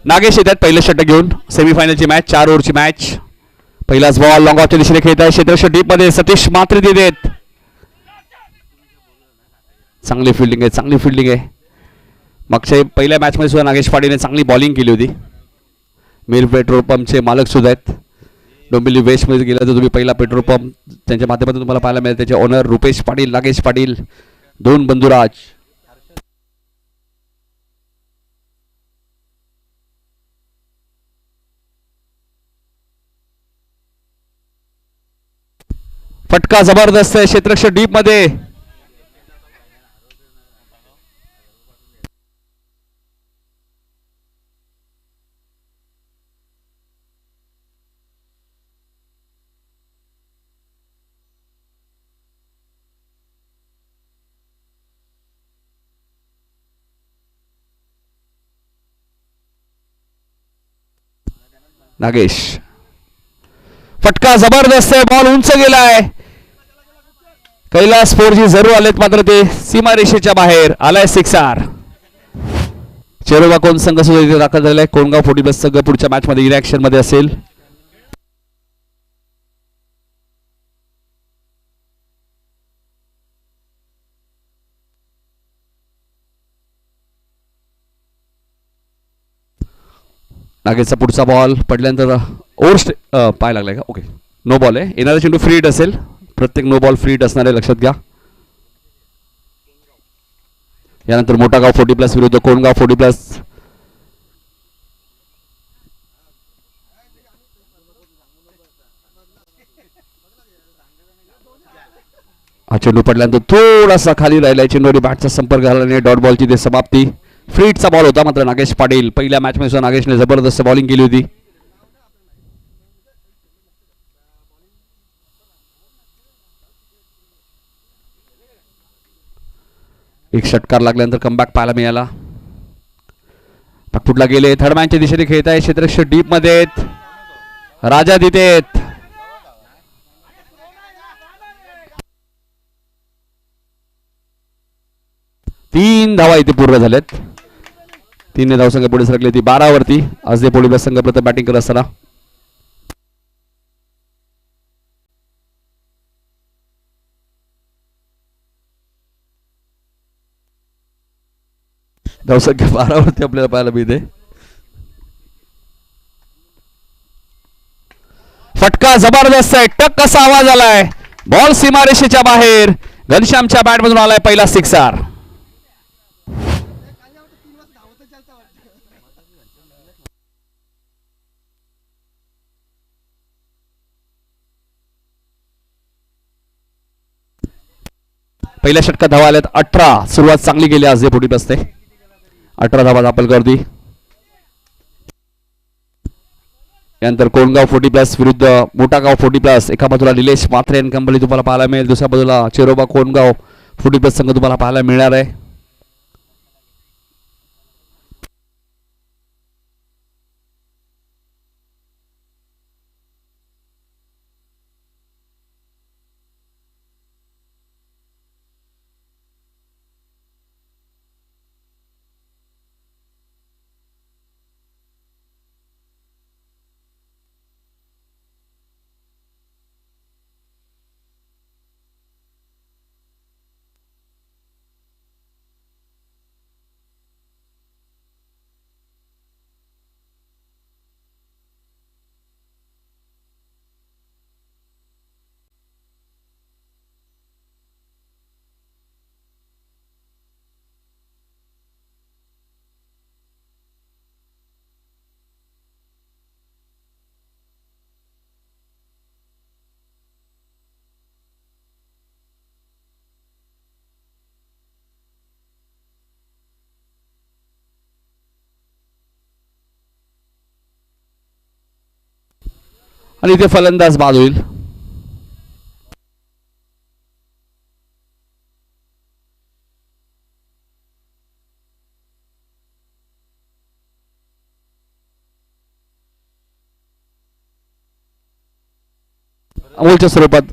नागेश येतात पहिलं षटक घेऊन. सेमीफायनलची मॅच 4 ओव्हरची मॅच. पहिलाच बॉल लॉंग ऑफच्या दिशेने खेळत आहे क्षेत्ररक्षक डीप मध्ये सतीश मात्रे देत. चांगली फिल्डिंग आहे, चांगली फिल्डिंग आहे. मागच्या पहिल्या मॅचमध्ये सुद्धा नागेश पाटीलने चांगली बॉलिंग केली होती. मिल पेट्रोल पंपचे मालक सुद्धा आहेत. डोंबिवली वेस्टमध्ये गेला तर तुम्ही पहिला पेट्रोल पंप त्यांच्या माध्यमातून तुम्हाला पाहायला मिळेल. त्याचे ओनर रुपेश पाटील, नागेश पाटील, दोन बंधुराज. फटका जबरदस्त आहे क्षेत्ररक्षक डीप मध्ये. नागेश फटका जबरदस्त आहे. बॉल उंच गेलाय. कैलास 4G जरूर आलेत मात्र ते सीमारेषेच्या बाहेर आलाय. 6 चेरोबा कोण संघ सुद्धा इथे दाखल झालेला आहे. कोणगाव 40+ संघ पुढच्या मॅच मध्ये रिॲक्शन मध्ये असेल. नागेशचा पुढचा बॉल पडल्यानंतर ओव्हर पाय लागलाय का? ओके, नो बॉल आहे. येणारा चेंडू फ्री हिट असेल. प्रत्येक नो बॉल फ्री हिट असणार आहे, लक्षात घ्या. यानंतर मोठा गाव 40+ विरुद्ध कोणगाव 40+. हा चेंडू पडल्यानंतर थोडासा खाली राहिलाय. चेंडूवरी बॅटचा संपर्क झाला नाही. डॉट बॉलची ते समाप्ती. फ्री हिटचा बॉल होता मात्र नागेश पाटील पहिल्या मॅच मध्ये नागेशने जबरदस्त बॉलिंग केली होती. एक षटकार लागल्यानंतर कमबॅक पाहायला मिळाला. पुढला गेले. थर्ड मॅनच्या दिशेने खेळत आहे क्षेत्ररक्षक डीप मध्ये. राजा दितेत. तीन धावा इथे पूर्ण झाल्यात. 3 धावसंघ पुढे सरकले होती 12 वरती. आज ते 40+ संघ प्रथम बॅटिंग करत असताना धावसंख्या 12 वरती आपल्याला पाहायला मिळते. फटका जबरदस्त आहे. टक असा आवाज आलाय. बॉल सीमारेषेच्या बाहेर. घनश्यामच्या बॅट मधून आलाय पहिला 6. पहिल्या षटकात धावा आल्यात 18. सुरुवात चांगली गेली आज जे 40+ ते 18 धावा दाखल करती. यानंतर कोणगाव 40+ विरुद्ध मोठा गाव 40+. एका बाजूला निलेश मात्रे अँड कंपनी तुम्हाला पाहायला मिळेल. दुसऱ्या बाजूला चेरोबा कोणगाव 40+ संघ तुम्हाला पाहायला मिळणार आहे. आणि इथे फलंदाज बाद होईल. अमोलच्या स्वरूपात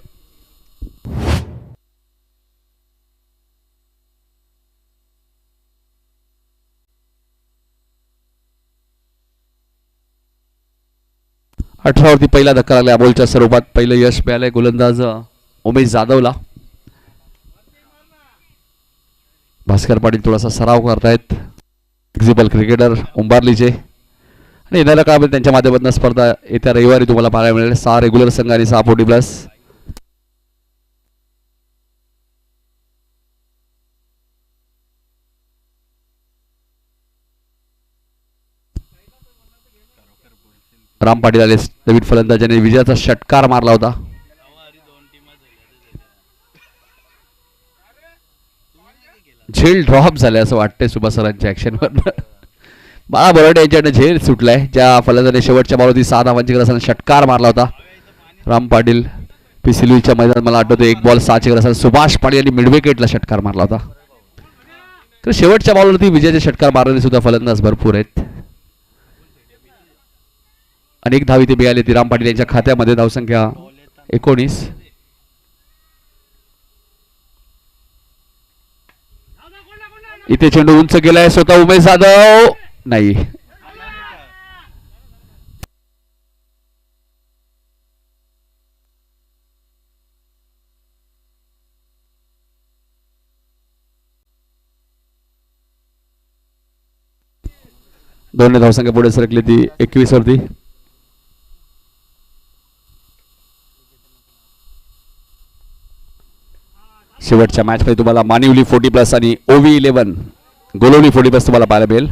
18 वरती पहिला धक्का लागला अमोलच्या स्वरूपात. पहिलं यश मिळालंय गोलंदाज उमेश जाधवला. भास्कर पाटील थोडासा सराव करतायत एक्झिबल क्रिकेटर उंबारलीचे. आणि येणाऱ्या काळामध्ये त्यांच्या माध्यमातून स्पर्धा येत्या रविवारी तुम्हाला पाहायला मिळेल. 6 रेग्युलर संघ आणि 6 40+. राम पाटील आले नवीन फलंदाजाने विजयाचा षटकार मारला होता. झेल ड्रॉप झालाय असं वाटतंय सुभाष सरांच्या ऍक्शनवर. बाळा बरोडे यांच्याकडे झेल सुटलाय. ज्या फलंदाजाने शेवटच्या बॉलवरती 6 धावांची गरज असताना षटकार मारला होता राम पाटील. पिसिलवीच्या मैदानात मला आठवतं 1 बॉल 6ची गरज असताना सुभाष पाटील यांनी मिड विकेटला षटकार मारला होता. तर शेवटच्या बॉलवरती विजयाचे षटकार मारणारे सुद्धा फलंदाज भरपूर आहेत. अनेक धाव इथे मिळाली ती राम पाटील यांच्या खात्यामध्ये. धावसंख्या 19. इथे चेंडू उंच गेलाय. स्वतः उमेश जाधव नाही. दोन्ही धावसंख्या पुढे सरकली ती 21 वरती. शेवटच्या मॅच मध्ये तुम्हाला मानिवली 40+ आणि OV 11 गोलवली 40+ तुम्हाला पाहायला मिळेल.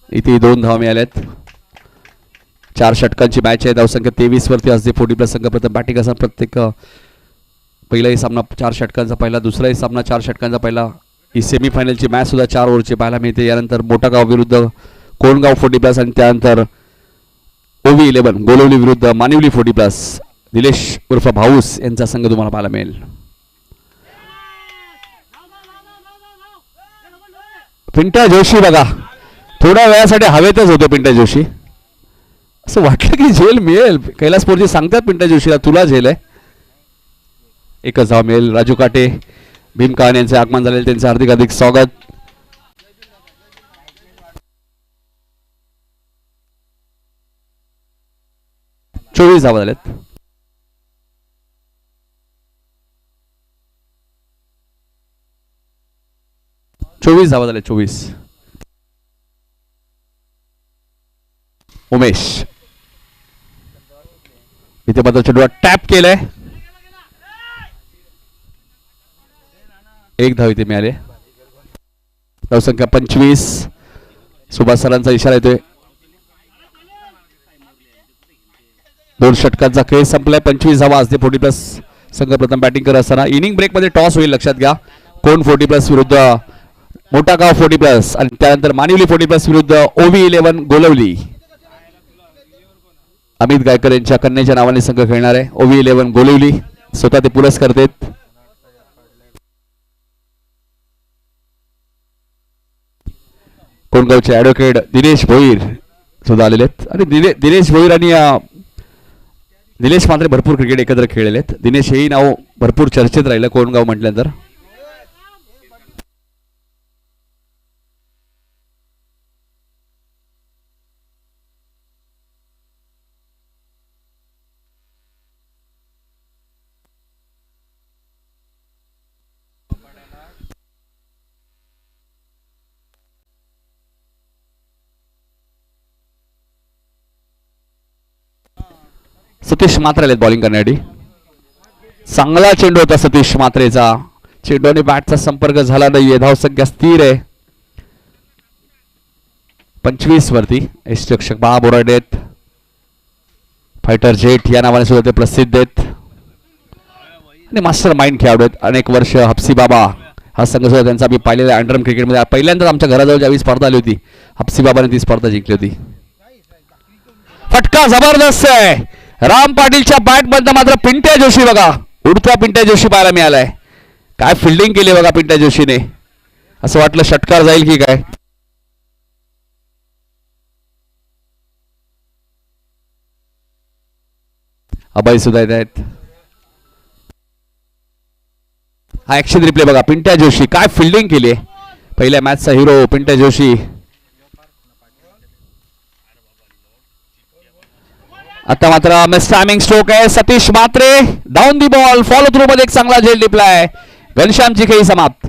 इथे 2 धावा मिळाल्यात. 4 षटकांची मॅच आहे. धावसंख्या 23 वरती असते. 40+ संघ प्रथम बॅटिंग असणार. प्रत्येक पहिलाही सामना 4 षटकांचा पहिला, दुसराही सामना 4 षटकांचा पहिला. ही सेमीफायनलची मॅच सुद्धा 4 ओव्हरची पाहायला मिळते. यानंतर मोठागाव विरुद्ध कोणगाव 40+ आणि त्यानंतर OV 11 गोलवली विरुद्ध मानिवली 40+. निलेश उर्फ भाऊस यांचा संघ तुम्हाला पाहायला मिळेल. पिंट्या जोशी बघा थोड्या वेळासाठी हवेतच होते. पिंट्या जोशी असं वाटलं की झेल मिळेल. कैलास पोरजी सांगतात पिंट्या जोशीला तुला झेल आहे. एकच धाव मिळेल. राजू काटे भीम कान यांचे आगमन झालेले त्यांचे हार्दिक हार्दिक स्वागत. चोवीस धावा झाल्यात. 24 धावा झाले. 24. उमेश इथे मात्र चेंडू टॅप केलाय. 1 धाव इथे मिळाले. धावसंख्या 25. सुभाष सरांचा इशारा येतोय. 2 षटकांचा खेळ संपलाय. 25 धावा असते. 40+ संघ प्रथम बॅटिंग करत असताना इनिंग ब्रेक मध्ये टॉस होईल लक्षात घ्या. कोण 40+ विरुद्ध मोठागाव 40+ आणि त्यानंतर मानिवली 40+ विरुद्ध OV 11 गोलवली. अमित गायकर यांच्या कन्याच्या नावाने संघ खेळणार आहे. OV 11 गोलवली स्वतः ते पुरस्कार देत. कोणगावचे ऍडव्होकेट दिनेश भोईर सुद्धा आलेले आहेत. आणि दिनेश भोईर आणि निलेश मात्रे भरपूर क्रिकेट एकत्र खेळलेले आहेत. दिनेश हेही नाव भरपूर चर्चेत राहिलं कोणगाव म्हटल्यानंतर. सतीश मात्रे आलेत बॉलिंग करण्यासाठी. चांगला चेंडू होता सतीश मात्रेचा. चेंडूने बॅटचा संपर्क झाला नाहीये. धावसंख्या स्थिर आहे 25 वरती. यष्टीरक्षक बाळा बोराडे आहेत. फायटर जेट या नावाने सुद्धा ते प्रसिद्ध आहेत आणि मास्टर माइंड खेळाडू आहेत. अनेक वर्ष हप्सी बाबा हा संघ सुद्धा त्यांचा आम्ही पाहिलेला अंडरम क्रिकेटमध्ये. पहिल्यांदाच आमच्या घराजवळ ज्यावेळी स्पर्धा आली होती हप्सी बाबाने ती स्पर्धा जिंकली होती. फटका जबरदस्त आहे. राम पाटीलच्या बॅट मधनं मात्र पिंट्या जोशी बघा उडता पिंट्या जोशी पाहायला मिळालाय. काय फिल्डिंग केली बघा पिंट्या जोशीने. असं वाटलं षटकार जाईल की काय. अभय सुद्धा येत आहेत. हा ऍक्शन रिप्ले बघा. पिंट्या जोशी काय फिल्डिंग केली. पहिल्या मॅचचा हिरो पिंट्या जोशी. आता मात्र मिस टायमिंग स्ट्रोक आहे. Satish Mhatre down the ball, follow through मध्ये एक चांगला झेल डिप्लाय. घनश्यामची खेळी समाप्त.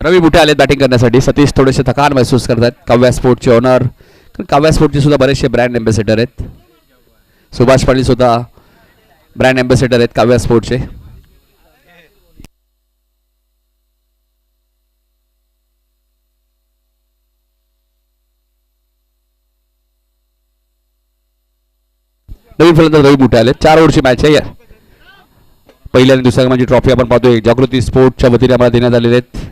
रवी बुटे आलेत बॅटिंग करण्यासाठी. सतीश थोडेसे थकान महसूस करतात. काव्या स्पोर्टचे ओनर, काव्या स्पोर्टचे सुद्धा बरेचसे ब्रँड एम्बेसेडर आहेत. सुभाष पाटील सुद्धा ब्रँड एम्बेसेडर आहेत काव्या स्पोर्टचे. नवीन फलंदाज रवी बुटे आले. 4 ओव्हरची मॅच आहे. पहिल्या आणि दुसऱ्या क्रमांकाची ट्रॉफी आपण पाहतोय जागृती स्पोर्टच्या वतीने आम्हाला देण्यात आलेले आहेत.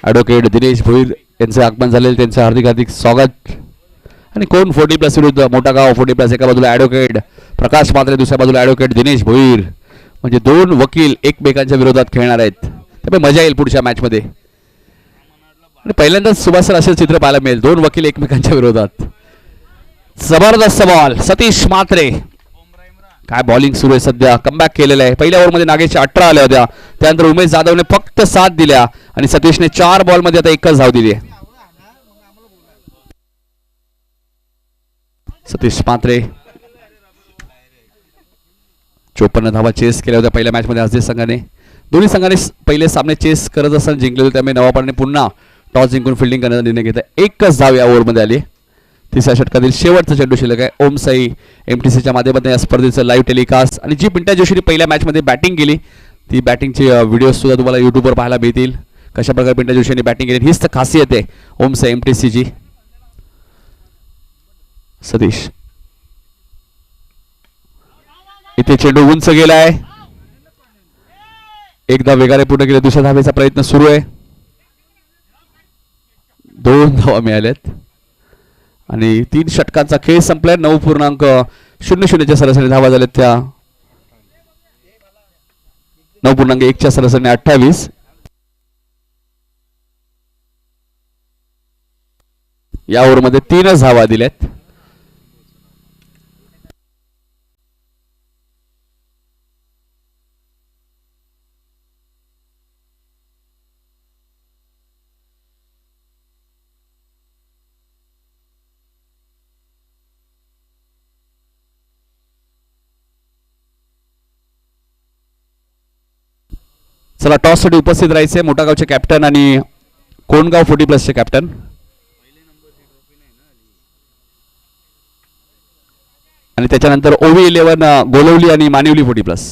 ॲडव्होकेट दिनेश भोईर यांचे आगमन झालेले, त्यांचं हार्दिक हार्दिक स्वागत. आणि कोण 40+ विरुद्ध मोठा गाव 40+. एका बाजूला ॲडव्होकेट प्रकाश म्हात्रे, दुसऱ्या बाजूला ॲडव्होकेट दिनेश भोईर. म्हणजे 2 वकील एकमेकांच्या विरोधात खेळणार आहेत. त्यामुळे मजा येईल पुढच्या मॅचमध्ये. आणि पहिल्यांदाच सुभाष सर असे चित्र पाहायला मिळेल, 2 वकील एकमेकांच्या विरोधात. जबरदस्त बॉल सतीश म्हात्रे. काय बॉलिंग सुरू आहे सध्या. कमबॅक केलेलं आहे. पहिल्या ओव्हरमध्ये नागेशच्या 18 आल्या होत्या. त्यानंतर उमेश जाधवने फक्त 7 दिल्या आणि सतीशने 4 बॉलमध्ये आता 1च धाव दिली आहे. सतीश म्हात्रे 54 धावा चेस केल्या होत्या पहिल्या मॅचमध्ये आजच्या संघाने. दोन्ही संघाने पहिले सामने चेस करत असताना जिंकले होते. त्यामुळे नवापाने पुन्हा टॉस जिंकून फिल्डिंग करण्याचा निर्णय घेतला. 1च धाव या ओव्हरमध्ये आली. तिसऱ्या षटकातील शेवटचा चेंडू शिल्लक आहे. ओम साई MTCच्या माध्यमातून या स्पर्धेचं लाईव्ह टेलिकास्ट. आणि जी पिंट्या जोशीने पहिल्या मॅचमध्ये बॅटिंग केली ती बॅटिंगचे व्हिडिओ सुद्धा तुम्हाला युट्यूबवर पाहायला मिळतील. कशा प्रकारे पिंट्या जोशीने बॅटिंग केली हीच तर खासियत आहे ओम साई MTCची. सतीश इथे चेंडू उंच गेलाय. एकदा वेगाने पूर्ण केले. दुसऱ्या धावेचा प्रयत्न सुरू आहे. 2 धावा मिळाल्यात आणि 3 षटकांचा खेळ संपलाय. 9.00च्या सरासरी धावा झाल्यात. त्या 9.1च्या सरासरीने 28. या ओव्हरमध्ये 3च धावा दिल्यात. चला टॉस साठी उपस्थित राहायचे मोठा गावचे कॅप्टन आणि कोणगाव 40+चे कॅप्टन. आणि त्याच्यानंतर OV11 गोलवली आणि मानिवली 40+.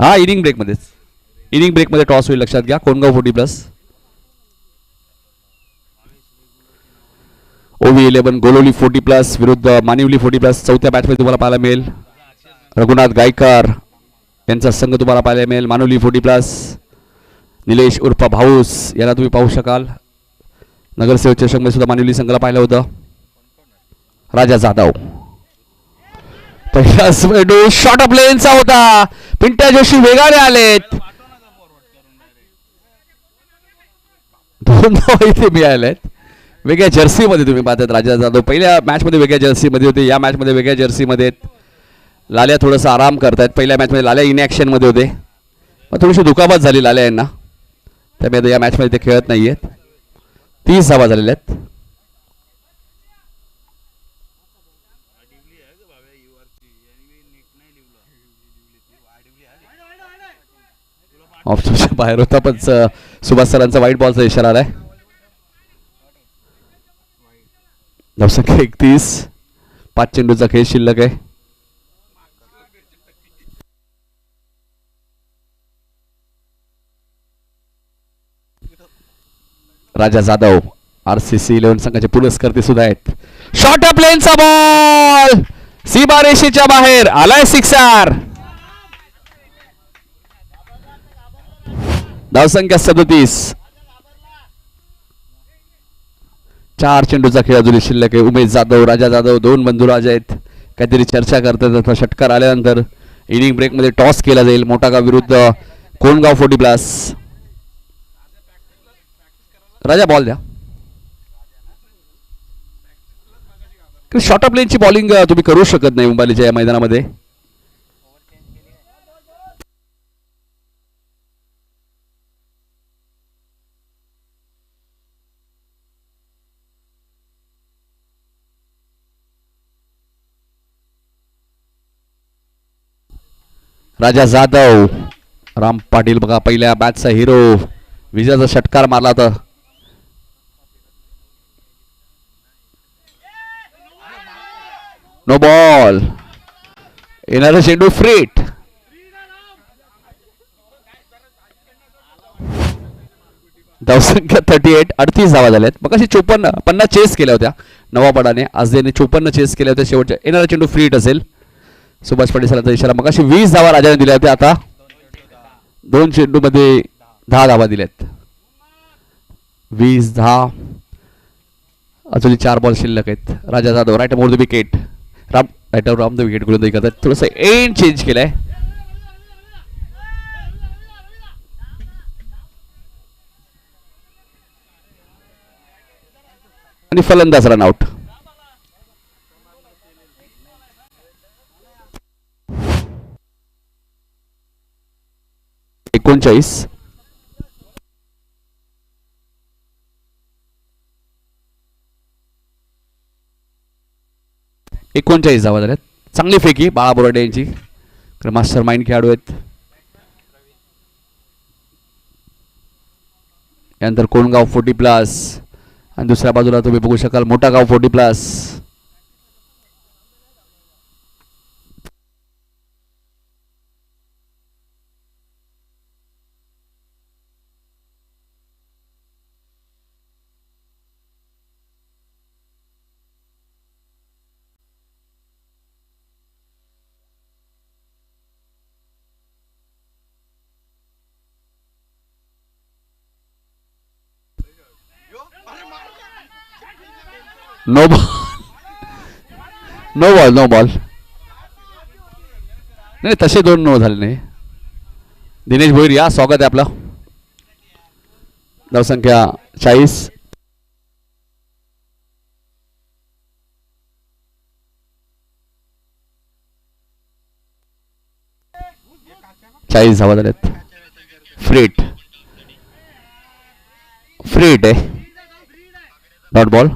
हा इनिंग ब्रेकमध्ये टॉस होईल, लक्षात घ्या. कोणगाव 40+, OV11 गोलवली 40+ विरुद्ध मानिवली 40+. चौथ्या मॅचमध्ये तुम्हाला पाहायला मिळेल रघुनाथ गायकर यांचा संघ तुम्हाला पाहायला मिळेल. मानुली 40+, निलेश उर्फ भाऊस याला तुम्ही पाहू शकाल. नगरसेवक चषकमध्ये सुद्धा मानुली संघाला पाहिलं होतं. राजा जाधव पहिला चेंडू शॉर्ट ऑफ लेनचा होता. पिंट्या जोशी वेगाने आलेत. 2 धावा इथे मिळाल्यात. वेगळ्या जर्सीमध्ये तुम्ही पाहतात राजा जाधव. पहिल्या मॅचमध्ये वेगळ्या जर्सीमध्ये होते, या मॅचमध्ये वेगळ्या जर्सीमध्ये आहेत. लाल्या थोडासा आराम करतायत. पहिल्या मॅचमध्ये लाल्या इनॅक्शन मध्ये होते, पण थोडीशी दुखापत झाली लाल्या यांना, त्यामुळे या मॅचमध्ये ते खेळत नाहीयेत. 30 धावा झालेल्या आहेत. ऑप्शनच्या बाहेर होता, पण सुभाष सरांचा व्हाईट बॉलचा इशारा आलाय. धावसंख्या 31. 5 चेंडूचा खेळ शिल्लक आहे. राजा जाधव RCC 11 संघाचे पुरस्कर्ते सुद्धा आहेत. शॉर्ट अप लेनचा बॉल सीमा रेषेच्या बाहेर आलाय. 6 धावसंख्या 37. 4 चेंडूचा खेळ अजून शिल्लक आहे. उमेश जाधव, राजा जाधव 2 बंधू राजा आहेत. काहीतरी चर्चा करतात अथवा षटकार आल्यानंतर इनिंग ब्रेक मध्ये टॉस केला जाईल. मोठा गाव विरुद्ध कोणगाव 40+. राजा बॉल द्या. शॉर्ट ऑफ लेनची बॉलिंग तुम्ही करू शकत नाही मुंबईच्या या मैदानामध्ये. राजा जाधव, राम पाटील बघा पहिल्या बॅचचा हिरो, विजयाचा षटकार मारला होता. No ball. येणारा चेंडू फ्रीट. धावसंख्या 38, 38 धावा झाल्यात. मग अशी 50 चेस केल्या होत्या नवाबडाने. आज त्याने 54 चेस केल्या होत्या. शेवटच्या येणारा चेंडू फ्रीट असेल. सुभाष पाटील सरांचा इशारा. मग अशी 20 धावा राजाने दिल्या होत्या. आता 2 चेंडू मध्ये 10 धावा दिल्यात. 20-10. अजून 4 बॉल शिल्लक आहेत. Raja Jadhav right more the wicket. Round the wicket गोलंदाजी करतात. थोडंसं एंड चेंज केलंय. आणि फलंदाज रन आउट. एकोणचाळीस. धावा झाल्यात. चांगली फेकी बाळा बोराडे यांची. मास्टर माइंड खेळाडू आहेत. यानंतर कोणगाव 40+ आणि दुसऱ्या बाजूला तुम्ही बघू शकाल मोठा गाव 40+. No ball. No ball. नाही तसे 2 नो झाले नाही. दिनेश भोईर या स्वागत आहे आपलं. धावसंख्या 40. धावा झाल्यात. फ्रीट आहे. Dot ball.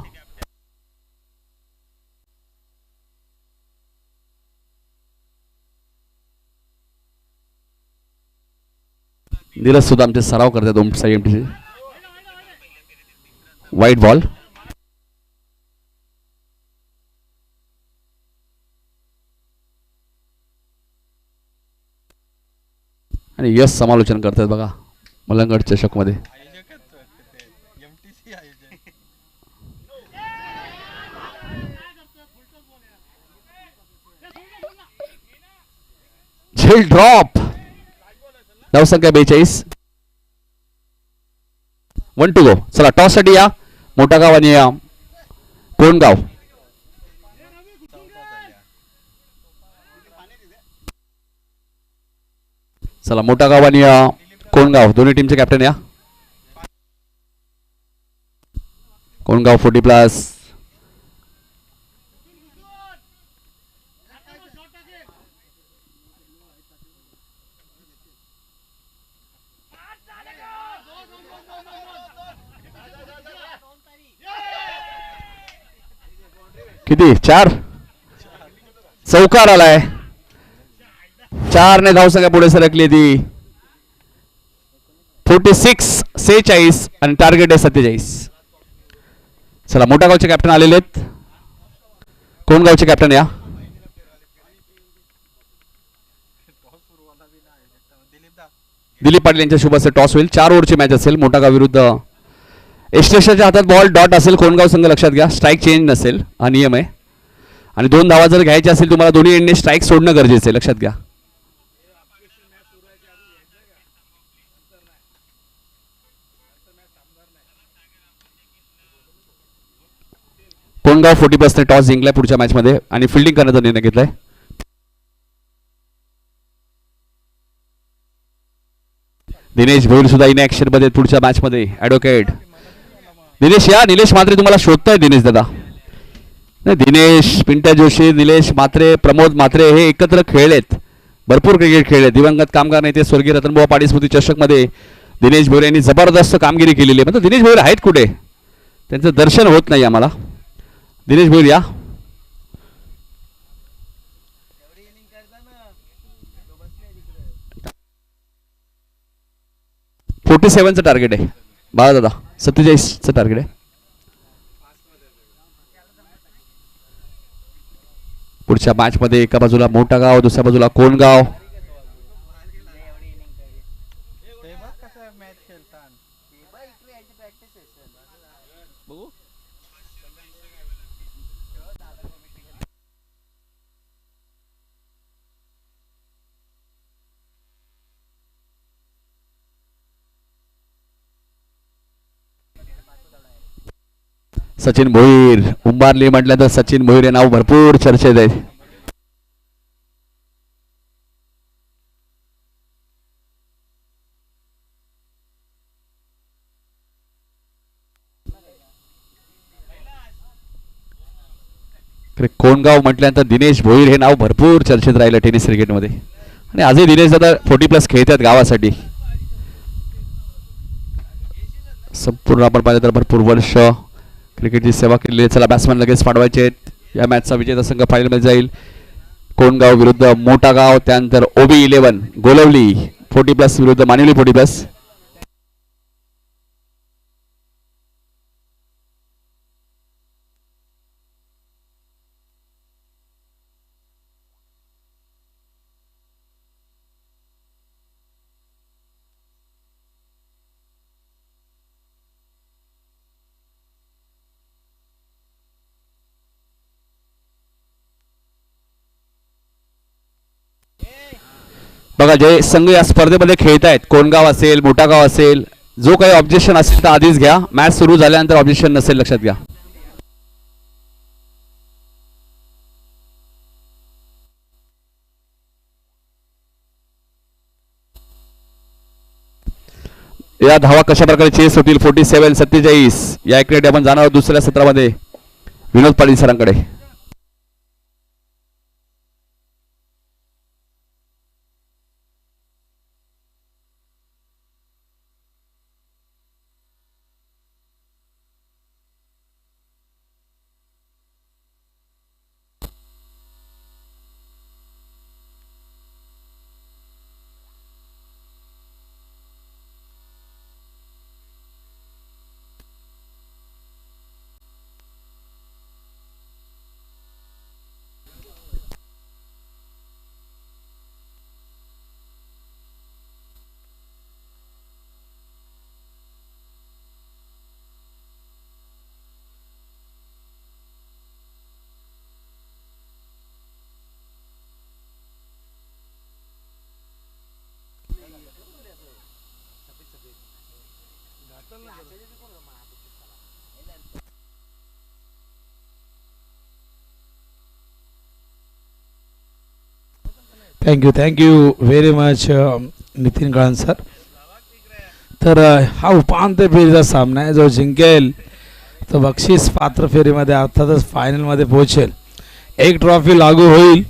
नीरज सुद्धा आमचे सराव करतात 2 एमटीचे. वाईट बॉल. आणि यश समालोचन करतात बघा मलंगड चषक मध्ये. झेल ड्रॉप. धावसंख्या 42. 1 to go. चला टॉस साठी या मोठा गाव आणि या कोणगाव. चला मोठा गाव आणि कोणगाव दोन्ही टीमचे कॅप्टन या. कोणगाव 40+. किती 4 चौकार आलाय. 4 ने धावसंख्या पुढे सरकली ती 46 आणि टार्गेट आहे 47. चला मोठा गावचे कॅप्टन आलेले आहेत. कोण गावचे कॅप्टन या. दिलीप पाटील यांच्या शुभ असे टॉस होईल. 4 ओव्हरची मॅच असेल. मोठा गाव विरुद्ध एस्ट्रेशाच्या हातात बॉल डॉट असेल. कोणगाव संघ लक्षात घ्या. स्ट्राईक चेंज नसेल हा नियम आहे. आणि 2 धावा जर घ्यायच्या असेल तुम्हाला दोन्ही एंडने स्ट्राईक सोडणं गरजेचं आहे. लक्षात घ्या. कोणगाव 40+ ने टॉस जिंकलाय पुढच्या मॅच मध्ये आणि फिल्डिंग करण्याचा निर्णय घेतलाय. दिनेश भोईर सुद्धा इन ऍक्शन मध्ये पुढच्या मॅच मध्ये. ॲडव्होकेट दिनेश या. निलेश म्हात्रे तुम्हाला शोधताय दिनेश दादा. नाही, दिनेश, पिंट्या जोशी, निलेश म्हात्रे, प्रमोद म्हात्रे हे एकत्र खेळलेत, भरपूर क्रिकेट खेळले. दिवंगत कामगार नेते स्वर्गीय रतनबुवा पाटील स्मृती चषकमध्ये दिनेश भोईर यांनी जबरदस्त कामगिरी केलेली आहे. दिनेश भोईर आहेत कुठे, त्यांचं दर्शन होत नाही आम्हाला. दिनेश भोईर या. 47चं टार्गेट आहे बाळा दादा, 47चं टार्गेट आहे. पुढच्या मॅचमध्ये एका बाजूला मोठा गाव, दुसऱ्या बाजूला कोणगाव. सचिन भोईर उंबारली म्हटलं तर सचिन भोईर हे नाव भरपूर चर्चेत आहे. कोणगाव म्हटल्यानंतर दिनेश भोईर हे नाव भरपूर चर्चेत राहिलं टेनिस क्रिकेटमध्ये. आणि आजही दिनेश दादा 40+ खेळतात गावासाठी. संपूर्ण आपण पाहिलं तर भरपूर वर्ष क्रिकेटची सेवा केलेली आहे. चला बॅट्समॅन लगेच पाठवायचे आहेत. या मॅचचा विजेता संघ फायनलमध्ये जाईल. कोणगाव विरुद्ध मोठा गाव, त्यानंतर OB11 गोलवली 40+ विरुद्ध मानिवली 40+. बघा, जे संघ या स्पर्धेमध्ये खेळत आहेत, कोणगाव असेल, मोठा गाव असेल, जो काही ऑब्जेक्शन असेल तर आधीच घ्या. मॅच सुरू झाल्यानंतर ऑब्जेक्शन नसेल लक्षात घ्या. या धावा कशा प्रकारे चेस होतील. 47, 47 या इकडे आपण जाणार आहोत दुसऱ्या सत्रामध्ये विनोद पाटील सरांकडे. Thank you very much Nitin Kalan sir. तर हा उपांत्य फेरीचा सामना आहे. जो जिंकेल तो बक्षीस पात्र फेरीमध्ये अर्थातच फायनलमध्ये पोहोचेल. एक ट्रॉफी लागू होईल,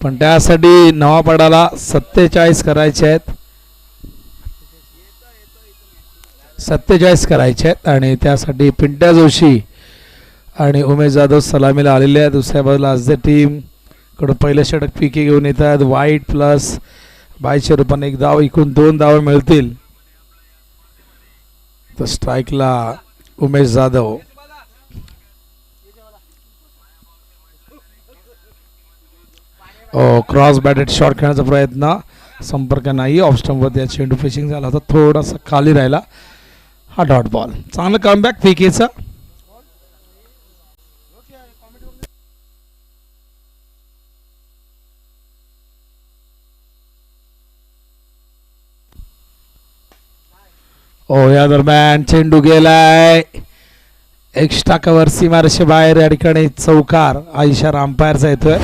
पण त्यासाठी नवापडाला 47 करायचे आहेत. 47 करायचे आहेत आणि त्यासाठी पिंट्या जोशी आणि उमेश जाधव सलामीला आलेले आहेत. दुसऱ्या बाजूला आज टीम कडून पहिलं षटक पीके घेऊन येतात. वाईट प्लस 22 रूपाने 1 धाव, एकूण 2 धावा मिळतील. तर स्ट्राईकला Umesh Jadhav. Cross batted shot खेळण्याचा प्रयत्न, संपर्क नाही. ऑफ स्टंपवरती चेंडू फिशिंग झाला होता, थोडासा खाली राहिला. हा डॉट बॉल. चांगलं कमबॅक पीकेचा. या दरम्यान चेंडू गेलाय एक्स्ट्रा कव्हर सीमारेषे बाहेर. या ठिकाणी चौकार हा इशारा अंपायरचा येतोय.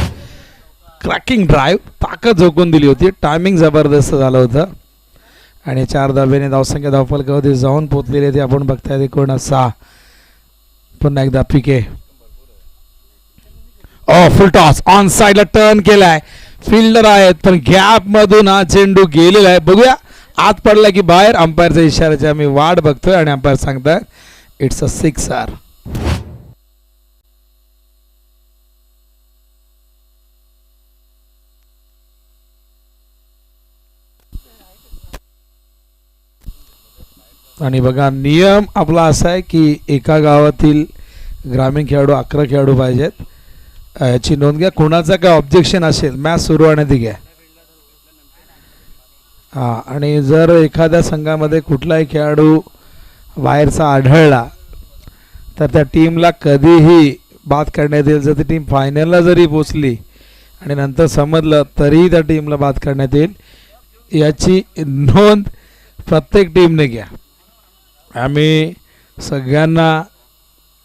क्रॅकिंग ड्राईव्ह, ताकद झोकून दिली होती. टायमिंग जबरदस्त झालं होतं आणि 4 धाब्याने धावसंख्या धावफलकावरती जाऊन पोचलेली ते आपण बघताय. 19 पुन्हा एकदा पिके. फुल टॉस ऑन साइडला टर्न केलाय. फिल्डर आहेत पण गॅप मधून हा चेंडू गेलेला आहे. बघूया आत पडला की बाहेर. अंपायरच्या इशाऱ्याची आम्ही वाट बघतोय आणि अंपायर सांगतात इट्स अ सिक्सर. आणि बघा नियम आपला असा आहे की एका गावातील ग्रामीण खेळाडू 11 खेळाडू पाहिजेत. याची नोंद घ्या. कोणाचा काय ऑब्जेक्शन असेल मॅच सुरू होण्याआधी घ्या. आणि जर एखाद्या संघामध्ये कुठलाही खेळाडू बाहेरचा आढळला तर त्या टीमला कधीही बाद करण्यात येईल. जर ती टीम फायनलला जरी पोचली आणि नंतर समजलं तरीही त्या टीमला बाद करण्यात येईल. याची नोंद प्रत्येक टीमने घ्या. आम्ही सगळ्यांना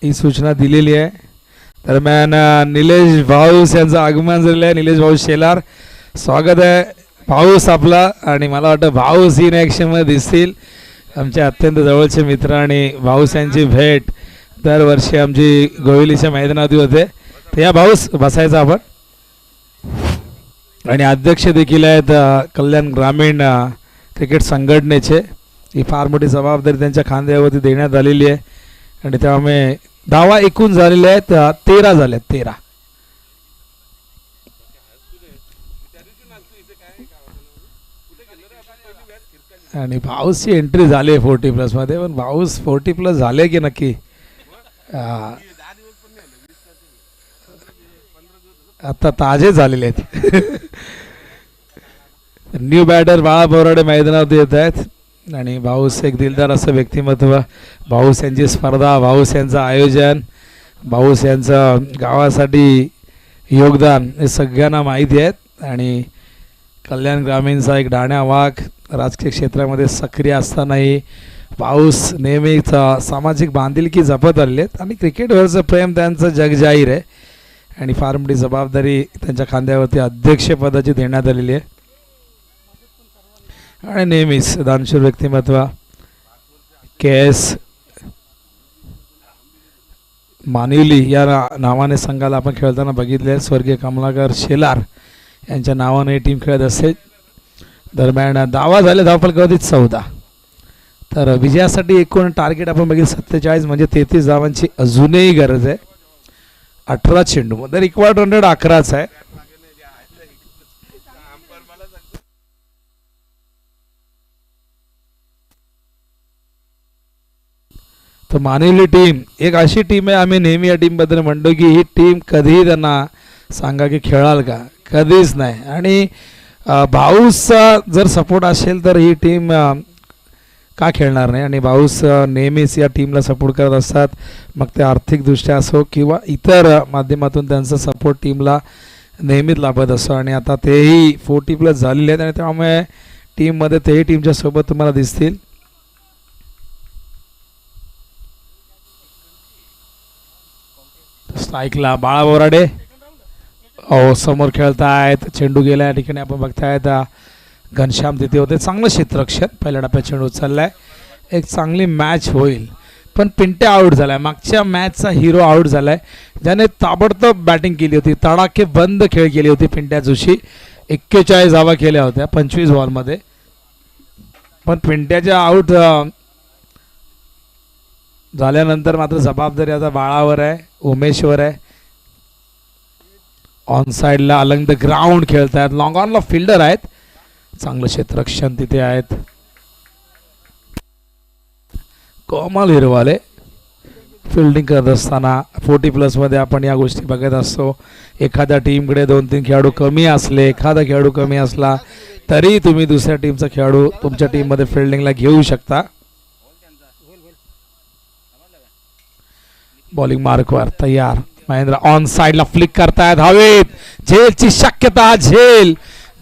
ही सूचना दिलेली आहे. दरम्यान निलेश भाऊस यांचं आगमन झालेलं आहे. निलेश भाऊ शेलार स्वागत आहे भाऊस आपला. आणि मला वाटतं भाऊस इन ॲक्शनमध्ये दिसतील. आमचे अत्यंत जवळचे मित्र आणि भाऊस यांची भेट दरवर्षी आमची गोविलीच्या मैदानावरती होते. तर या भाऊस बसायचं आपण. आणि अध्यक्ष देखील आहेत कल्याण ग्रामीण क्रिकेट संघटनेचे. ही फार मोठी जबाबदारी त्यांच्या खांद्यावरती देण्यात आलेली आहे. आणि त्यामुळे धावा एकूण झालेल्या आहेत 13 झाल्यात 13. आणि भाऊसची एंट्री झाली 40+ मध्ये. पण भाऊस 40+ झाले की नक्की आता ताजे झालेले आहेत. न्यू बॅटर बाळा बोराडे मैदानावरती येत आहेत. आणि भाऊस एक दिलदार असं व्यक्तिमत्व. भाऊस यांची स्पर्धा, भाऊस यांचं आयोजन, भाऊस यांचं गावासाठी योगदान हे सगळ्यांना माहिती आहेत. आणि कल्याण ग्रामीणचा एक डाण्या वाघ राजकीय क्षेत्रामध्ये सक्रिय असतानाही भाऊस नेहमीच सामाजिक बांधिलकी जपत आलेले आहेत. आणि क्रिकेटवरचं प्रेम त्यांचं जगजाहीर आहे. आणि फार मोठी जबाबदारी त्यांच्या खांद्यावरती अध्यक्षपदाची देण्यात आलेली आहे. आणि नेहमीच दानशूर व्यक्तिमत्व KS मानिवली या नावाने संघाला आपण खेळताना बघितले. स्वर्गीय कमलाकर शेलार यांच्या नावाने टीम खेळत असते. दरम्यान धावा झाले धावफलकावरती 14. तर विजयासाठी एकूण टार्गेट आपण बघितलं 47 म्हणजे 33 धावांची अजूनही गरज आहे. 18 चेंडू तर रिक्वायर्ड रन रेट 11च आहे. तर मानिवली टीम एक अशी टीम आहे. आम्ही नेहमी या टीमबद्दल म्हणतो की ही टीम कधीही त्यांना सांगा की खेळाल का, कधीच नाही. आणि भाऊसचा जर सपोर्ट असेल तर ही टीम का खेळणार नाही. आणि भाऊस नेहमीच या टीमला सपोर्ट करत असतात. मग ते आर्थिकदृष्ट्या असो किंवा इतर माध्यमातून त्यांचा सपोर्ट टीमला नेहमीच लाभत असतो. आणि आता तेही 40+ झालेले आहेत. आणि त्यामुळे टीममध्ये तेही टीमच्या सोबत तुम्हाला दिसतील. स्ट्राईकला बाळा बोराडे समोर खेळतायत. चेंडू गेला या ठिकाणी आपण बघतायत घनश्याम तिथे होते. चांगलं क्षेत्ररक्षण पहिल्या टप्प्यात चेंडू उचललाय. एक चांगली मॅच होईल. पण पिंट्या आऊट झालाय. मागच्या मॅचचा हिरो आऊट झालाय ज्याने ताबडतोब बॅटिंग केली होती. तडाखे बंद खेळ केली होती पिंट्या जोशी. 41 धावा केल्या होत्या 25 बॉलमध्ये. पण पिंट्याच्या आऊट झाल्यानंतर मात्र जबाबदारी आता बाळावर आहे, उमेशवर आहे. ऑन साइडला अलंग द ग्राउंड खेळतायत. लॉंग ऑनला फिल्डर आहेत. चांगलं क्षेत्ररक्षण तिथे आहेत. कोमल हिरवाले फिल्डिंग करत असताना 40+ मध्ये आपण या गोष्टी बघत असतो. एखाद्या टीमकडे 2-3 खेळाडू कमी असले, एखादा खेळाडू कमी असला तरी तुम्ही दुसऱ्या टीमचा खेळाडू तुमच्या टीममध्ये फिल्डिंगला घेऊ शकता. बॉलिंग मार्कवर तयार. महेंद्र ऑन साइडला फ्लिक करतायत हवेत. झेलची शक्यता. झेल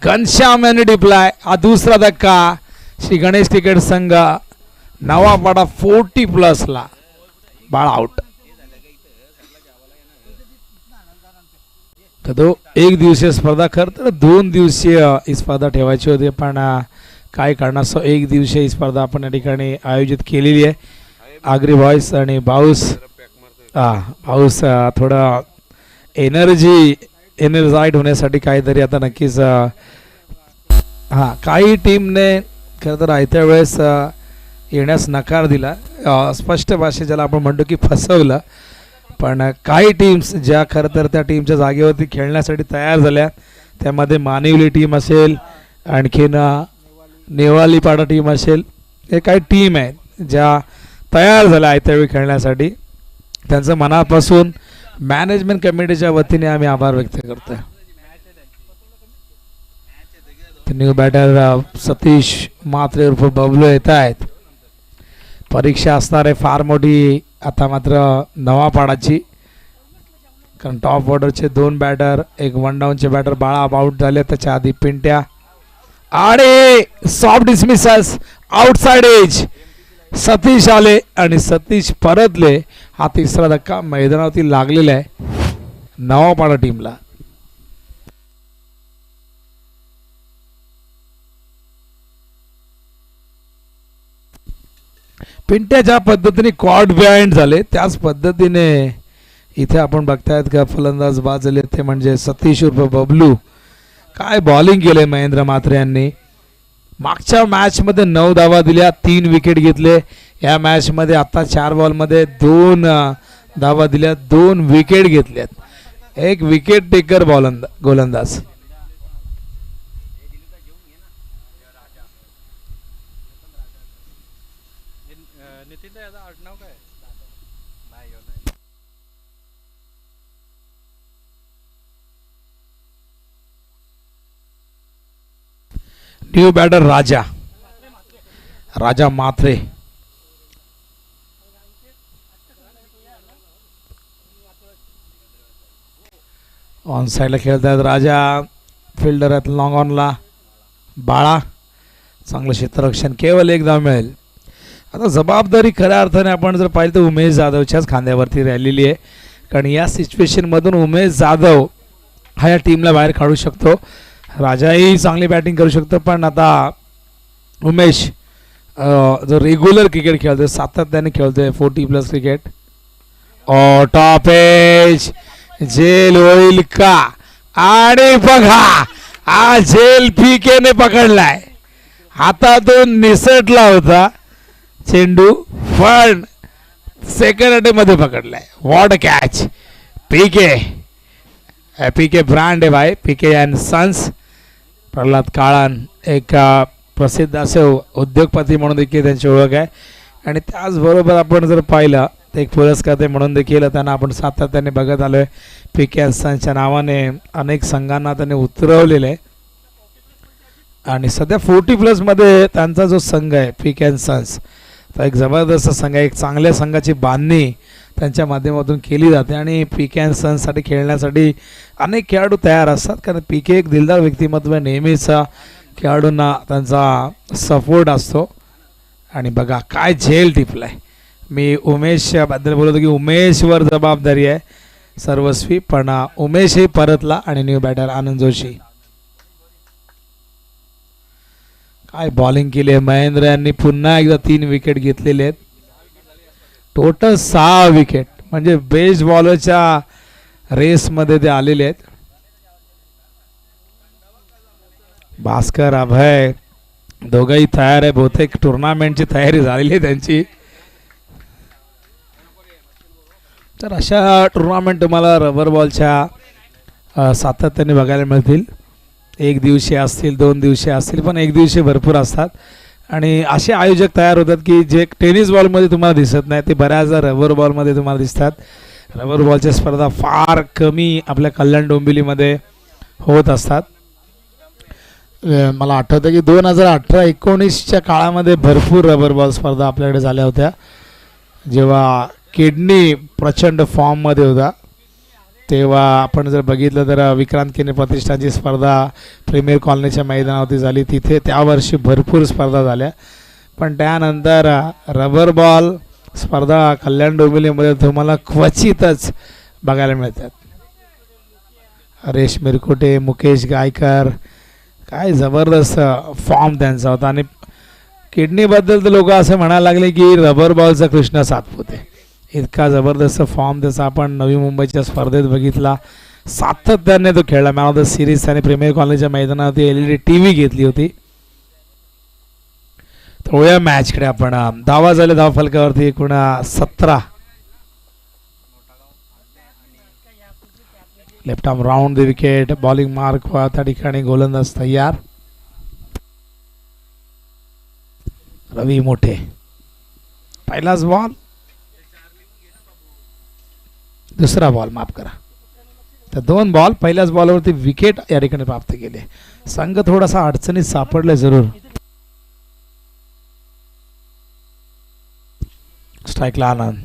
घनश्याम यांनी डिप्लाय. हा दुसरा धक्का. श्री गणेश क्रिकेट संघ नवापाडा 40+ ला. बाळ आउट. तर एक दिवसीय स्पर्धा खरं तर 2 दिवसीय ही स्पर्धा ठेवायची होती. पण काय कारणास्तव 1 दिवसीय ही स्पर्धा आपण या ठिकाणी आयोजित केलेली आहे. आगरी बॉयज आणि बाऊस पाऊस थोडा एनर्जाईट होण्यासाठी काहीतरी आता नक्कीच काही टीमने खरं तर आयत्या वेळेस येण्यास नकार दिला, स्पष्ट भाषेत ज्याला आपण म्हणतो की फसवलं. पण काही टीम्स ज्या खरं तर त्या टीमच्या जागेवरती खेळण्यासाठी तयार झाल्या, त्यामध्ये मानिवली टीम असेल, आणखीन नेवालीपाडा टीम असेल, हे काही टीम आहेत ज्या तयार झाल्या आयत्या वेळी खेळण्यासाठी. त्यांचं मनापासून मॅनेजमेंट कमिटीच्या वतीने आम्ही आभार व्यक्त करतो. न्यू बॅटर सतीश म्हात्रे उर्फ बबलू येत आहेत. परीक्षा असणार आहे फार मोठी आता मात्र नवापाडाची, कारण टॉप ऑर्डरचे 2 बॅटर, एक 1 डाऊनचे बॅटर बाळा आउट झाले. त्याच्या आधी पिंट्या आणि soft dismissals outside edge Satish आले आणि सतीश परतले. हा तिसरा धक्का मैदानावरती लागलेला आहे नवापाडा टीमला. पिंट्या ज्या पद्धतीने कॉर्ड बिहाइंड झाले त्याच पद्धतीने इथे आपण बघतायत का फलंदाज बाद झाले ते म्हणजे सतीश उर्फ बबलू. काय बॉलिंग केले महेंद्र म्हात्रे यांनी. मागच्या मॅचमध्ये 9 धावा दिल्या, 3 विकेट घेतले. या मॅचमध्ये आता 4 बॉलमध्ये 2 धावा दिल्या, 2 विकेट घेतल्यात. एक विकेट टेकर गोलंदाज. New batter Raja Mhatre. On साइडला खेळतात राजा. फिल्डर आहेत लॉंग ऑनला बाळा. चांगलं क्षेत्ररक्षण, केवळ 1 धाव मिळेल. आता जबाबदारी खऱ्या अर्थाने आपण जर पाहिलं तर उमेश जाधवच्याच खांद्यावरती राहिलेली आहे, कारण या सिच्युएशनमधून उमेश जाधव हा या टीमला बाहेर काढू शकतो. राजाही चांगली बॅटिंग करू शकतो, पण आता उमेश जो रेग्युलर क्रिकेट खेळतोय, सातत्याने खेळतोय 40+ क्रिकेट. टॉप एज जेल होईल का? आणि बघा हा जेल पीकेने पकडलाय. हातातून निसटला होता चेंडू, पण सेकंड अटेम्प्ट मध्ये पकडलाय. What catch. पीके ब्रँड आहे भाई, PK and sons. Pralhad Kalan एक प्रसिद्ध असे उद्योगपती म्हणून देखील त्यांची ओळख आहे. आणि त्याचबरोबर आपण जर पाहिलं तर एक पुरस्कार म्हणून देखील त्यांना आपण सातत्याने बघत आलो आहे. पीके अँड सन्सच्या नावाने अनेक संघांना त्यांनी उतरवलेलं आहे. आणि सध्या 40+ मध्ये त्यांचा जो संघ आहे पीके अँड सन्स, तर एक जबरदस्त संघ आहे. एक चांगल्या संघाची बांधणी त्यांच्या माध्यमातून केली जाते. आणि पीके अँड सन्ससाठी खेळण्यासाठी अनेक खेळाडू तयार असतात, कारण पीके एक दिलदार व्यक्तिमत्व आहे. नेहमीच खेळाडूंना त्यांचा सपोर्ट असतो. आणि बघा काय झेल टिपलाय. मी उमेशबद्दल बोलतो की उमेशवर जबाबदारी आहे सर्वस्वी, पण उमेशही परतला. आणि न्यू बॅटर आनंद जोशी. काय बॉलिंग केली आहे महेंद्र यांनी. पुन्हा एकदा 3 विकेट घेतलेले आहेत. टोटल 6 विकेट, म्हणजे बेस्ट बॉलरच्या रेसमध्ये ते आलेले आहेत. भास्कर अभय दोघंही तयार आहे. बहुतेक टुर्नामेंटची तयारी झालेली आहे त्यांची. तर अशा टुर्नामेंट तुम्हाला रबर बॉलच्या सातत्याने बघायला मिळतील. 1 दिवसीय असतील, 2 दिवसीय असतील, पण 1 दिवसीय भरपूर असतात. आणि असे आयोजक तयार होतात की जे टेनिस बॉलमध्ये तुम्हाला दिसत नाही ते बऱ्याचदा रबर बॉलमध्ये तुम्हाला दिसतात. रबर बॉलच्या स्पर्धा फार कमी आपल्या कल्याण डोंबिवलीमध्ये होत असतात. मला आठवतं की 2018-19च्या काळामध्ये भरपूर रबर बॉल स्पर्धा आपल्याकडे झाल्या होत्या, जेव्हा किडनी प्रचंड फॉर्ममध्ये होता. तेव्हा आपण जर बघितलं तर विक्रांत केने प्रतिष्ठानची स्पर्धा प्रीमियर कॉलनीच्या मैदानावरती झाली. तिथे त्या वर्षी भरपूर स्पर्धा झाल्या. पण त्यानंतर रबर बॉल स्पर्धा कल्याण डोंबिवलीमध्ये तुम्हाला क्वचितच बघायला मिळतात. हरेश मिरकुटे, मुकेश गायकर, काय जबरदस्त फॉर्म त्यांचा होता. आणि किडनीबद्दल तर लोक असं म्हणायला लागले की रबर बॉलचा कृष्ण सातपुते. इतका जबरदस्त फॉर्म त्याचा आपण नवी मुंबईच्या स्पर्धेत बघितला. सातत्याने तो खेळला. मॅन ऑफ द सिरीज त्याने प्रीमियर कॉलेजच्या मैदानावरती LED TV घेतली होती. तर या मॅचकडे आपण धावा झाले धाव फलकावरती एकूण 17. Left arm round the wicket. Bowling mark त्या ठिकाणी गोलंदाज तयार. रवी मोठे पहिलाच बॉल, दुसरा बॉल माफ करा. तर 2 बॉल पहिल्याच बॉलवरती विकेट या ठिकाणी प्राप्त केले. संघ थोडासा अडचणीत सापडले जरूर. स्ट्राईकला आनंद.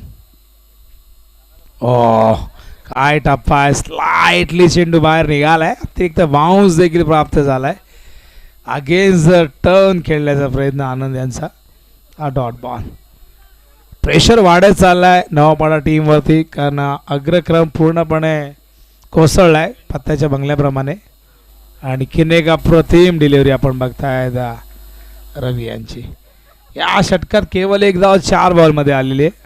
काय टप्पा आहे. स्लाइटली चेंडू बाहेर निघालाय. अतिरिक्त बाउन्स देखील प्राप्त झालाय. अगेन्स्ट टर्न खेळण्याचा प्रयत्न आनंद यांचा. हा डॉट बॉल. प्रेशर वाढत चाललाय नवापाडा टीमवरती, कारण अग्रक्रम पूर्णपणे कोसळलाय पत्त्याच्या बंगल्याप्रमाणे. आणि एक अप्रतिम डिलिव्हरी आपण बघताय रवी यांची. या षटकात केवळ 1 धाव 4 बॉलमध्ये आलेली आहे.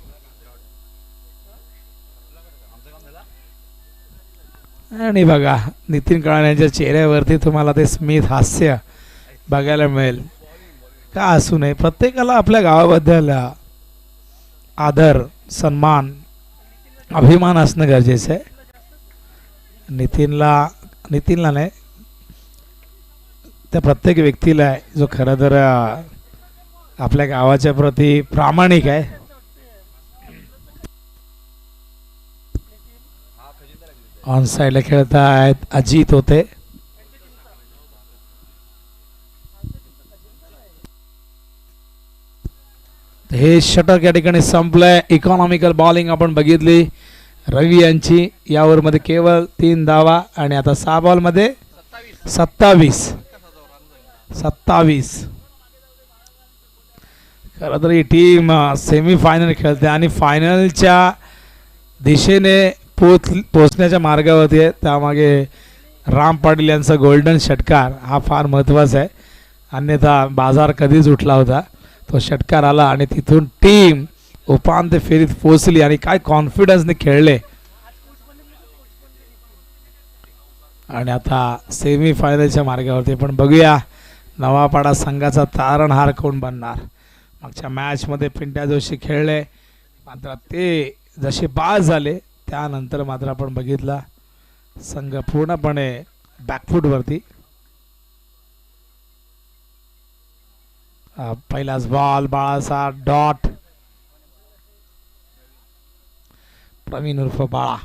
आणि बघा नितीन काळाने यांच्या चेहऱ्यावरती तुम्हाला ते स्मित हास्य बघायला मिळेल. का असू नये, प्रत्येकाला आपल्या गावाबद्दल आदर, सन्मान, अभिमान असणं गरजेचं आहे. नितीनला नाही, त्या प्रत्येक व्यक्तीला आहे जो खरं तर आपल्या गावाच्या प्रती प्रामाणिक आहे. ऑन साइडला खेळतायत अजित होते. हे षटक या ठिकाणी संपलंय. इकॉनॉमिकल बॉलिंग आपण बघितली रवी यांची. या ओव्हरमध्ये केवळ 3 धावा आणि आता 6 बॉलमध्ये 27. खरं तर ही टीम सेमीफायनल खेळते आणि फायनलच्या दिशेने पोचण्याच्या मार्गावरती आहे. त्यामागे राम पाटील यांचा गोल्डन षटकार हा फार महत्त्वाचा आहे. अन्यथा बाजार कधीच उठला होता. तो षटकार आला आणि तिथून टीम उपांत्य फेरीत पोचली आणि काय कॉन्फिडन्सने खेळले. आणि आता सेमीफायनलच्या मार्गावरती पण बघूया नवापाडा संघाचा तारणहार कोण बनणार. मागच्या मॅचमध्ये पिंट्या जोशी खेळले, मात्र ते जसे बाद झाले त्यानंतर मात्र आपण बघितला संघ पूर्णपणे बॅकफूटवरती. पहिलाच बॉल बाळाचा डॉट. प्रवीण उर्फ बाळा.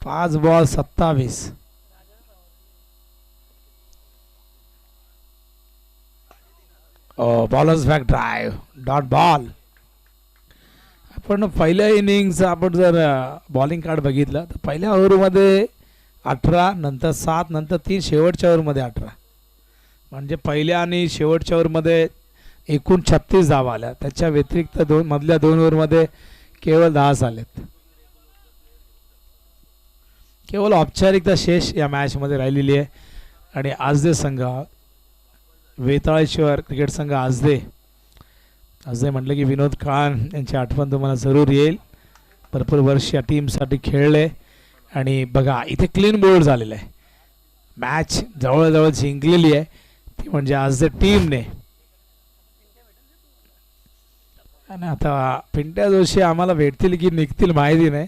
5 ball 27. Bowlers back drive dot ball. आपण पहिल्या इनिंगचं आपण जर बॉलिंग कार्ड बघितलं तर पहिल्या ओव्हरमध्ये 18, नंतर 7, नंतर 3, शेवटच्या ओव्हरमध्ये 18. म्हणजे पहिल्या आणि शेवटच्या ओव्हरमध्ये एकूण 36 धावा आल्या. त्याच्या व्यतिरिक्त मधल्या 2 ओव्हरमध्ये केवळ 10 झालेत. केवळ औपचारिकता शेष या मॅचमध्ये राहिलेली आहे. आणि आजदे संघ, वेताळेश्वर क्रिकेट संघ आजदे म्हटलं की विनोद खान यांची आठवण तुम्हाला जरूर येईल. भरपूर वर्ष या टीमसाठी खेळले. आणि बघा इथे क्लीन बोल्ड झालेलं आहे. मॅच जवळजवळ जिंकलेली आहे ती म्हणजे आज टीमने. आणि आता पिंट्या जोशी आम्हाला भेटतील की निघतील माहिती नाही,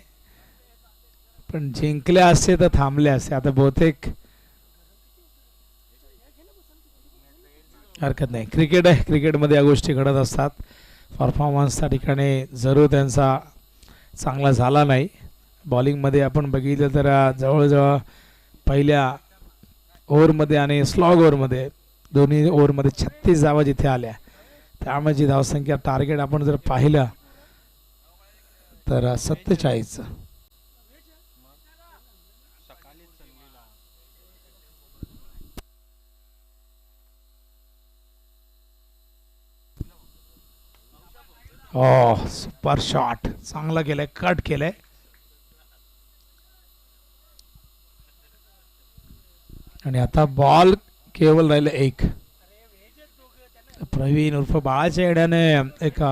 पण जिंकले असते तर थांबले असते. आता बहुतेक हरकत नाही, क्रिकेट आहे, क्रिकेटमध्ये या गोष्टी घडत असतात. परफॉर्मन्स त्या ठिकाणी जरूर त्यांचा चांगला झाला नाही. बॉलिंगमध्ये आपण बघितलं तर जवळजवळ पहिल्या ओव्हरमध्ये आणि स्लॉग ओव्हरमध्ये दोन्ही ओव्हरमध्ये 36 धावा जिथे आल्या. त्यामुळे जी धावसंख्या टार्गेट आपण जर पाहिलं तर 47. सुपर शॉट, चांगला केलाय, कट केलाय. आणि आता बॉल केवळ राहिलं 1. प्रवीण उर्फ बाळाच्या येण्याने एक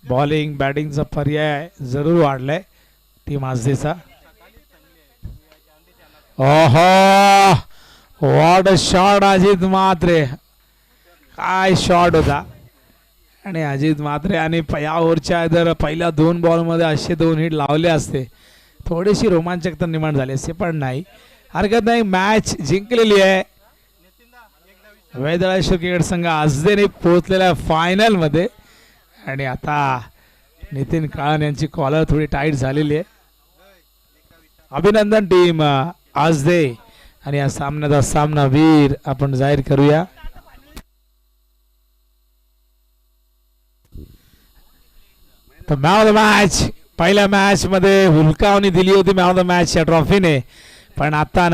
बॉलिंग बॅटिंगचा पर्याय जरूर वाढलाय टीम आजदेचा. ओहो what a shot Ajit Mhatre, काय शॉट होता. आणि अजित म्हात्रे आणि या ओव्हरच्या जर पहिल्या 2 बॉलमध्ये असे 2 हिट लावले असते थोडीशी रोमांचकता निर्माण झाली असते, पण नाही हरकत नाही. मॅच जिंकलेली आहे. वैदळेश्वर क्रिकेट संघ आजदेने पोहोचलेला फायनल मध्ये. आणि आता नितीन काळन यांची कॉलर थोडी टाईट झालेली आहे. अभिनंदन टीम आजदे. आणि या सामन्याचा सामनावीर आपण जाहीर करूया. तर मॅन ऑफ द मॅच पहिल्या मॅच मध्ये हुलकावणी दिली होती मॅन ऑफ द मॅच या ट्रॉफीने, पण आता